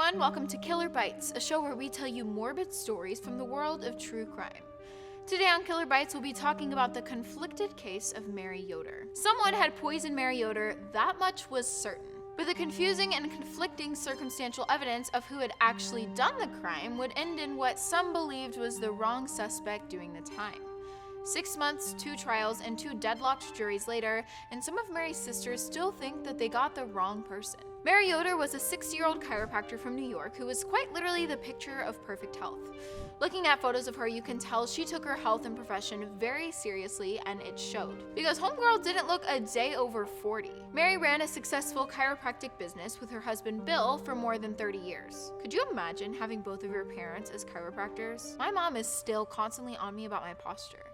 everyone, welcome to Killer Bites, a show where we tell you morbid stories from the world of true crime. Today on Killer Bites, we'll be talking about the conflicted case of Mary Yoder. Someone had poisoned Mary Yoder, that much was certain. But the confusing and conflicting circumstantial evidence of who had actually done the crime would end in what some believed was the wrong suspect doing the time. 6 months, 2 trials, and 2 deadlocked juries later, and some of Mary's sisters still think that they got the wrong person. Mary Yoder was a 60-year-old chiropractor from New York who was quite literally the picture of perfect health. Looking at photos of her, you can tell she took her health and profession very seriously, and it showed. Because homegirl didn't look a day over 40. Mary ran a successful chiropractic business with her husband Bill for more than 30 years. Could you imagine having both of your parents as chiropractors? My mom is still constantly on me about my posture.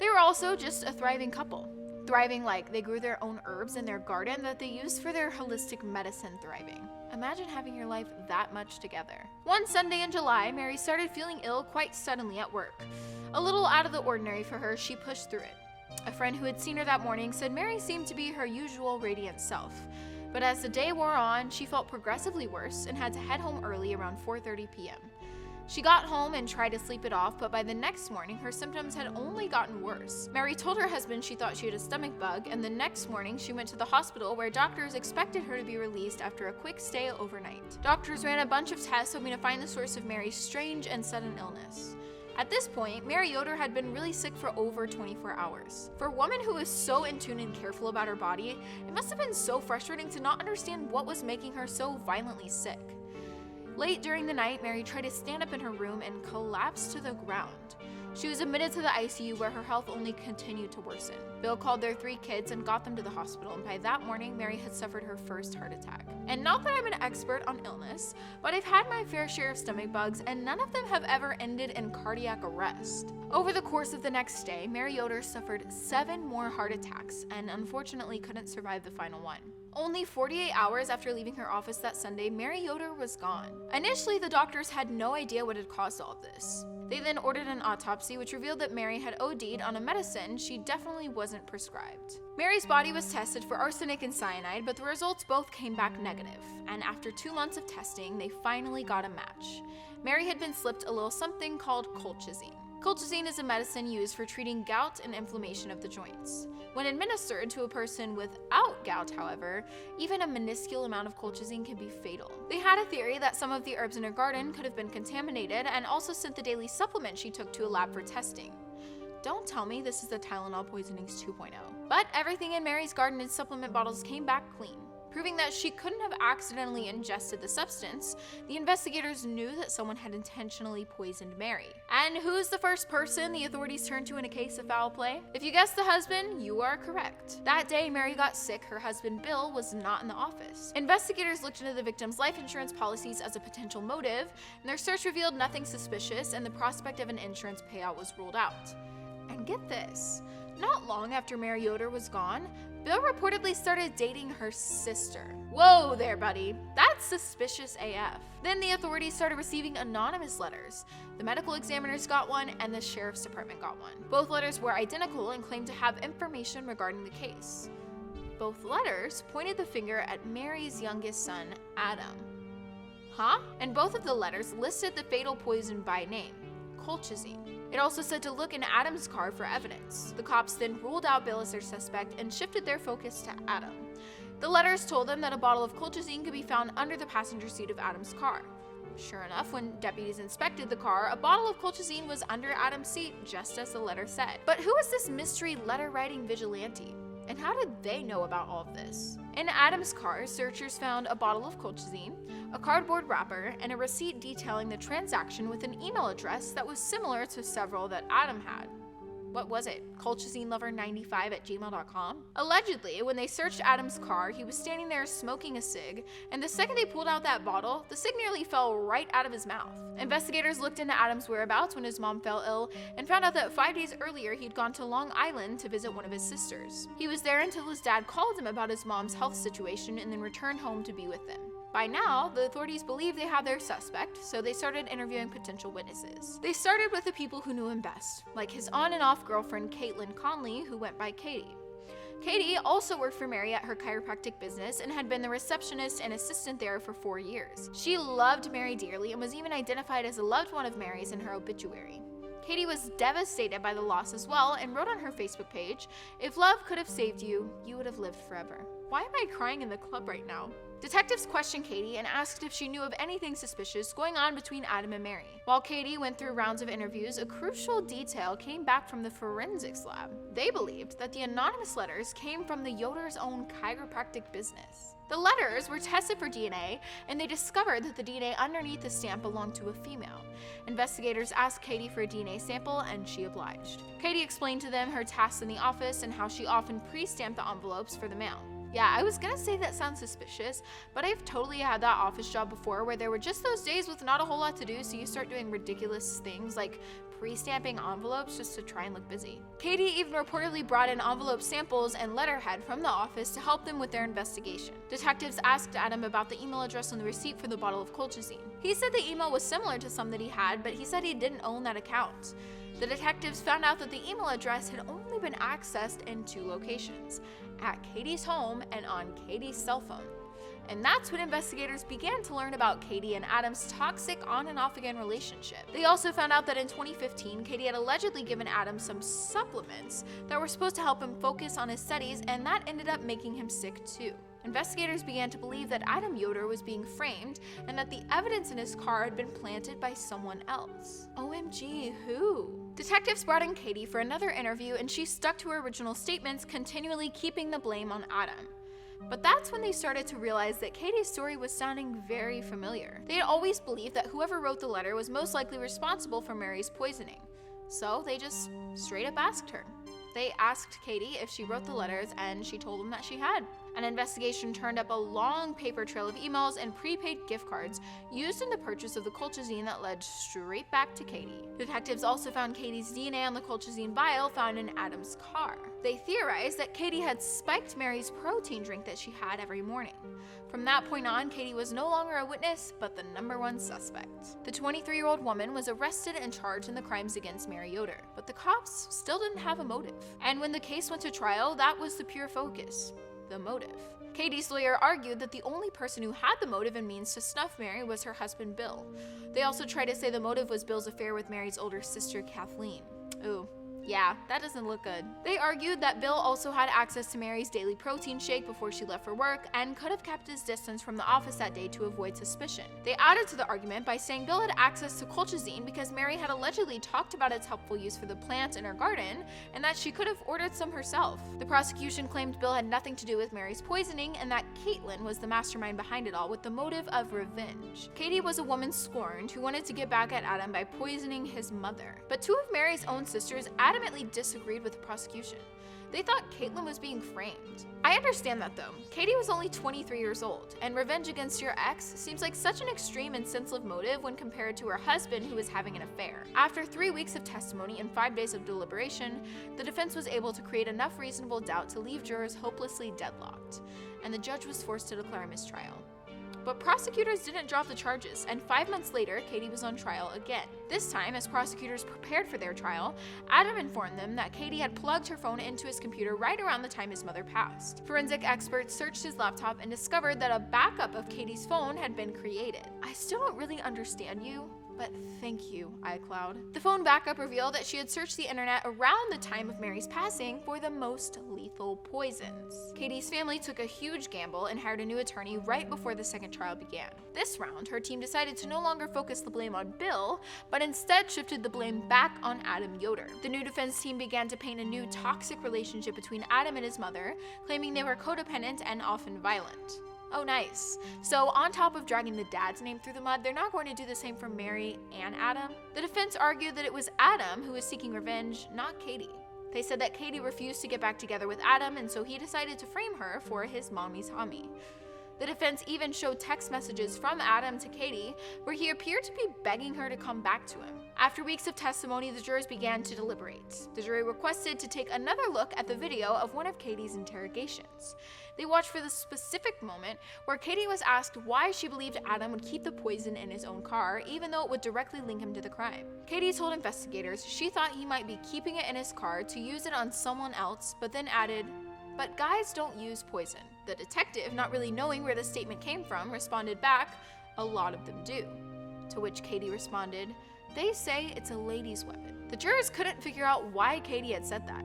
They were also just a thriving couple. Thriving like they grew their own herbs in their garden that they used for their holistic medicine thriving. Imagine having your life that much together. One Sunday in July, Mary started feeling ill quite suddenly at work. A little out of the ordinary for her, she pushed through it. A friend who had seen her that morning said Mary seemed to be her usual radiant self. But as the day wore on, she felt progressively worse and had to head home early around 4:30 p.m. She got home and tried to sleep it off, but by the next morning, her symptoms had only gotten worse. Mary told her husband she thought she had a stomach bug, and the next morning she went to the hospital where doctors expected her to be released after a quick stay overnight. Doctors ran a bunch of tests hoping to find the source of Mary's strange and sudden illness. At this point, Mary Yoder had been really sick for over 24 hours. For a woman who is so in tune and careful about her body, it must have been so frustrating to not understand what was making her so violently sick. Late during the night, Mary tried to stand up in her room and collapsed to the ground. She was admitted to the ICU where her health only continued to worsen. Bill called their 3 kids and got them to the hospital, and by that morning, Mary had suffered her first heart attack. And not that I'm an expert on illness, but I've had my fair share of stomach bugs, and none of them have ever ended in cardiac arrest. Over the course of the next day, Mary Yoder suffered 7 more heart attacks and unfortunately couldn't survive the final one. Only 48 hours after leaving her office that Sunday, Mary Yoder was gone. Initially, the doctors had no idea what had caused all of this. They then ordered an autopsy, which revealed that Mary had OD'd on a medicine she definitely wasn't prescribed. Mary's body was tested for arsenic and cyanide, but the results both came back negative, and after 2 months of testing, they finally got a match. Mary had been slipped a little something called colchicine. Colchicine is a medicine used for treating gout and inflammation of the joints. When administered to a person without gout, however, even a minuscule amount of colchicine can be fatal. They had a theory that some of the herbs in her garden could have been contaminated and also sent the daily supplement she took to a lab for testing. Don't tell me this is the Tylenol poisonings 2.0. But everything in Mary's garden and supplement bottles came back clean. Proving that she couldn't have accidentally ingested the substance, the investigators knew that someone had intentionally poisoned Mary. And who's the first person the authorities turned to in a case of foul play? If you guessed the husband, you are correct. That day Mary got sick, her husband Bill was not in the office. Investigators looked into the victim's life insurance policies as a potential motive, and their search revealed nothing suspicious, and the prospect of an insurance payout was ruled out. And get this, not long after Mary Yoder was gone, Bill reportedly started dating her sister. Whoa there, buddy. That's suspicious AF. Then the authorities started receiving anonymous letters. The medical examiners got one, and the sheriff's department got one. Both letters were identical and claimed to have information regarding the case. Both letters pointed the finger at Mary's youngest son, Adam. Huh? And both of the letters listed the fatal poison by name, colchicine. It also said to look in Adam's car for evidence. The cops then ruled out Bill as their suspect and shifted their focus to Adam. The letters told them that a bottle of colchicine could be found under the passenger seat of Adam's car. Sure enough, when deputies inspected the car, a bottle of colchicine was under Adam's seat, just as the letter said. But who is this mystery letter-writing vigilante? And how did they know about all of this? In Adam's car, searchers found a bottle of colchicine, a cardboard wrapper, and a receipt detailing the transaction with an email address that was similar to several that Adam had. What was it? colchicinelover95@gmail.com? Allegedly, when they searched Adam's car, he was standing there smoking a cig, and the second they pulled out that bottle, the cig nearly fell right out of his mouth. Investigators looked into Adam's whereabouts when his mom fell ill and found out that 5 days earlier he'd gone to Long Island to visit one of his sisters. He was there until his dad called him about his mom's health situation and then returned home to be with them. By now, the authorities believed they had their suspect, so they started interviewing potential witnesses. They started with the people who knew him best, like his on and off girlfriend Katie Conley, who went by Katie. Katie also worked for Mary at her chiropractic business and had been the receptionist and assistant there for 4 years. She loved Mary dearly and was even identified as a loved one of Mary's in her obituary. Katie was devastated by the loss as well and wrote on her Facebook page, "If love could have saved you, you would have lived forever." Why am I crying in the club right now? Detectives questioned Katie and asked if she knew of anything suspicious going on between Adam and Mary. While Katie went through rounds of interviews, a crucial detail came back from the forensics lab. They believed that the anonymous letters came from the Yoder's own chiropractic business. The letters were tested for DNA, and they discovered that the DNA underneath the stamp belonged to a female. Investigators asked Katie for a DNA sample, and she obliged. Katie explained to them her tasks in the office and how she often pre-stamped the envelopes for the mail. Yeah, I was gonna say that sounds suspicious, but I've totally had that office job before where there were just those days with not a whole lot to do, so you start doing ridiculous things like pre-stamping envelopes just to try and look busy. Katie even reportedly brought in envelope samples and letterhead from the office to help them with their investigation. Detectives asked Adam about the email address on the receipt for the bottle of colchicine. He said the email was similar to some that he had, but he said he didn't own that account. The detectives found out that the email address had only been accessed in 2 locations, at Katie's home and on Katie's cell phone. And that's when investigators began to learn about Katie and Adam's toxic on and off again relationship. They also found out that in 2015, Katie had allegedly given Adam some supplements that were supposed to help him focus on his studies, and that ended up making him sick too. Investigators began to believe that Adam Yoder was being framed and that the evidence in his car had been planted by someone else. OMG, who? Detectives brought in Katie for another interview, and she stuck to her original statements, continually keeping the blame on Adam. But that's when they started to realize that Katie's story was sounding very familiar. They had always believed that whoever wrote the letter was most likely responsible for Mary's poisoning. So they just straight up asked her. They asked Katie if she wrote the letters, and she told them that she had. An investigation turned up a long paper trail of emails and prepaid gift cards used in the purchase of the colchicine that led straight back to Katie. Detectives also found Katie's DNA on the colchicine vial found in Adam's car. They theorized that Katie had spiked Mary's protein drink that she had every morning. From that point on, Katie was no longer a witness, but the #1 suspect. The 23-year-old woman was arrested and charged in the crimes against Mary Yoder, but the cops still didn't have a motive. And when the case went to trial, that was the pure focus. The motive. Katie's lawyer argued that the only person who had the motive and means to snuff Mary was her husband Bill. They also tried to say the motive was Bill's affair with Mary's older sister Kathleen. Ooh. Yeah, that doesn't look good. They argued that Bill also had access to Mary's daily protein shake before she left for work and could have kept his distance from the office that day to avoid suspicion. They added to the argument by saying Bill had access to colchicine because Mary had allegedly talked about its helpful use for the plants in her garden and that she could have ordered some herself. The prosecution claimed Bill had nothing to do with Mary's poisoning and that Caitlin was the mastermind behind it all with the motive of revenge. Katie was a woman scorned who wanted to get back at Adam by poisoning his mother. But 2 of Mary's own sisters adamantly disagreed with the prosecution. They thought Caitlin was being framed. I understand that though. Katie was only 23 years old, and revenge against your ex seems like such an extreme and senseless motive when compared to her husband who was having an affair. After 3 weeks of testimony and 5 days of deliberation, the defense was able to create enough reasonable doubt to leave jurors hopelessly deadlocked, and the judge was forced to declare a mistrial. But prosecutors didn't drop the charges, and 5 months later, Katie was on trial again. This time, as prosecutors prepared for their trial, Adam informed them that Katie had plugged her phone into his computer right around the time his mother passed. Forensic experts searched his laptop and discovered that a backup of Katie's phone had been created. I still don't really understand you, but thank you, iCloud. The phone backup revealed that she had searched the internet around the time of Mary's passing for the most lethal poisons. Katie's family took a huge gamble and hired a new attorney right before the second trial began. This round, her team decided to no longer focus the blame on Bill, but instead shifted the blame back on Adam Yoder. The new defense team began to paint a new toxic relationship between Adam and his mother, claiming they were codependent and often violent. Oh, nice. So on top of dragging the dad's name through the mud, they're not going to do the same for Mary and Adam. The defense argued that it was Adam who was seeking revenge, not Katie. They said that Katie refused to get back together with Adam, and so he decided to frame her for his mommy's homie. The defense even showed text messages from Adam to Katie, where he appeared to be begging her to come back to him. After weeks of testimony, the jurors began to deliberate. The jury requested to take another look at the video of one of Katie's interrogations. They watched for the specific moment where Katie was asked why she believed Adam would keep the poison in his own car, even though it would directly link him to the crime. Katie told investigators she thought he might be keeping it in his car to use it on someone else, but then added, But guys don't use poison. The detective, not really knowing where the statement came from, responded back, "A lot of them do." To which Katie responded, "They say it's a lady's weapon." The jurors couldn't figure out why Katie had said that.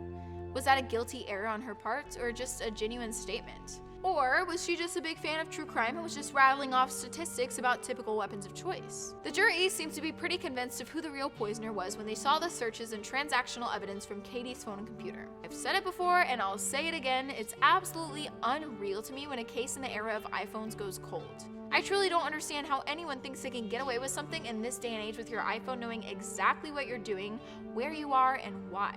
Was that a guilty error on her part, or just a genuine statement? Or was she just a big fan of true crime and was just rattling off statistics about typical weapons of choice? The jury seemed to be pretty convinced of who the real poisoner was when they saw the searches and transactional evidence from Katie's phone and computer. I've said it before and I'll say it again, it's absolutely unreal to me when a case in the era of iPhones goes cold. I truly don't understand how anyone thinks they can get away with something in this day and age with your iPhone knowing exactly what you're doing, where you are, and why.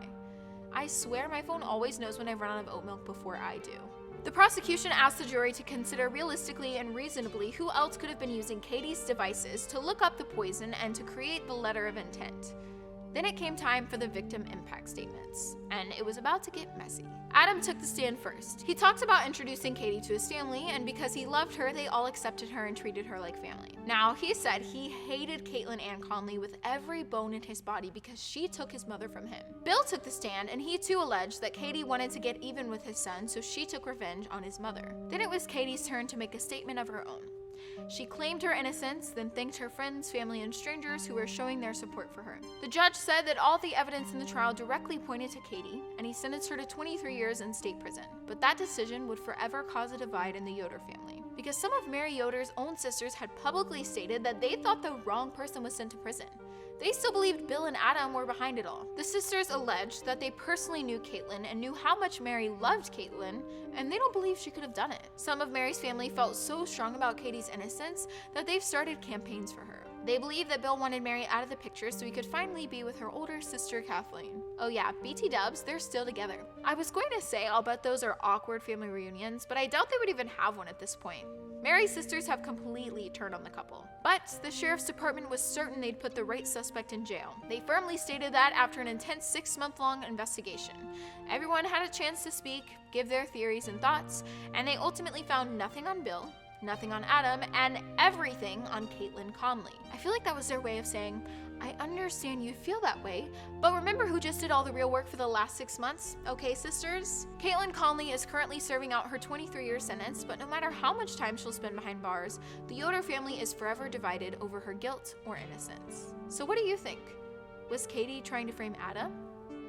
I swear my phone always knows when I've run out of oat milk before I do. The prosecution asked the jury to consider realistically and reasonably who else could have been using Katie's devices to look up the poison and to create the letter of intent. Then it came time for the victim impact statements, and it was about to get messy. Adam took the stand first. He talked about introducing Katie to his family, and because he loved her, they all accepted her and treated her like family. Now, he said he hated Caitlin and Conley with every bone in his body because she took his mother from him. Bill took the stand, and he too alleged that Katie wanted to get even with his son, so she took revenge on his mother. Then it was Katie's turn to make a statement of her own. She claimed her innocence, then thanked her friends, family, and strangers who were showing their support for her. The judge said that all the evidence in the trial directly pointed to Katie, and he sentenced her to 23 years in state prison. But that decision would forever cause a divide in the Yoder family, because some of Mary Yoder's own sisters had publicly stated that they thought the wrong person was sent to prison. They still believed Bill and Adam were behind it all. The sisters alleged that they personally knew Caitlin and knew how much Mary loved Caitlin, and they don't believe she could have done it. Some of Mary's family felt so strong about Katie's innocence that they've started campaigns for her. They believe that Bill wanted Mary out of the picture so he could finally be with her older sister Kathleen. Oh yeah, BT dubs, they're still together. I was going to say I'll bet those are awkward family reunions, but I doubt they would even have one at this point. Mary's sisters have completely turned on the couple. But the sheriff's department was certain they'd put the right suspect in jail. They firmly stated that after an intense 6-month-long investigation. Everyone had a chance to speak, give their theories and thoughts, and they ultimately found nothing on Bill, nothing on Adam, and everything on Katie Conley. I feel like that was their way of saying, I understand you feel that way, but remember who just did all the real work for the last 6 months? Okay, sisters? Katie Conley is currently serving out her 23-year sentence, but no matter how much time she'll spend behind bars, the Yoder family is forever divided over her guilt or innocence. So what do you think? Was Katie trying to frame Adam?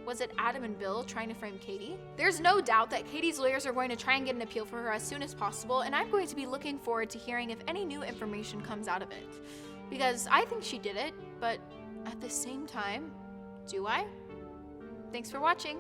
Was it Adam and Bill trying to frame Katie? There's no doubt that Katie's lawyers are going to try and get an appeal for her as soon as possible, and I'm going to be looking forward to hearing if any new information comes out of it. Because I think she did it, but at the same time, do I? Thanks for watching.